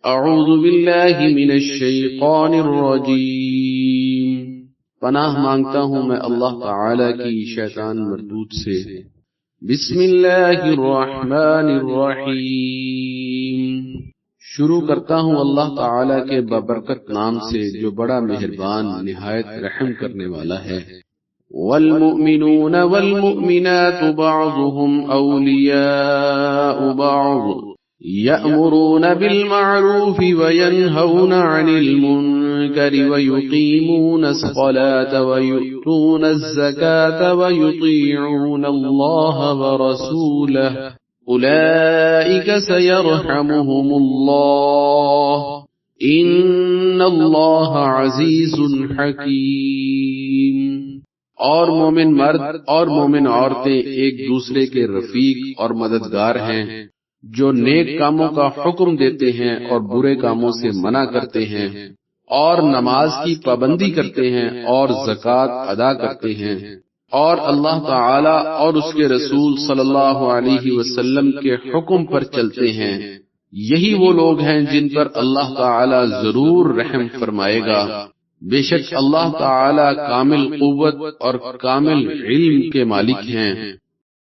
اعوذ باللہ من الشیطان الرجیم، پناہ مانگتا ہوں میں اللہ تعالی کی شیطان مردود سے۔ بسم اللہ الرحمن الرحیم، شروع کرتا ہوں اللہ تعالی کے بابرکت نام سے جو بڑا مہربان نہایت رحم کرنے والا ہے۔ والمؤمنون والمؤمنات بعضهم اولیاء بعض يأمرون بالمعروف وينهون عن المنكر ويقيمون الصلاة ويؤتون الزكاة ويطيعون الله ورسوله أولئك سيرحمهم الله إن الله عزيز حكيم۔ اور مومن مرد اور مومن عورتیں ایک دوسرے کے رفیق اور مددگار ہیں جو نیک کاموں کا حکم دیتے ہیں اور برے کاموں سے منع کرتے ہیں، اور نماز کی پابندی کرتے ہیں اور زکوٰۃ ادا کرتے ہیں، اور اللہ تعالی اور اس کے رسول صلی اللہ علیہ وسلم کے حکم پر چلتے ہیں۔ یہی وہ لوگ ہیں جن پر اللہ تعالی ضرور رحم فرمائے گا۔ بے شک اللہ تعالی کامل قوت اور کامل علم کے مالک ہیں۔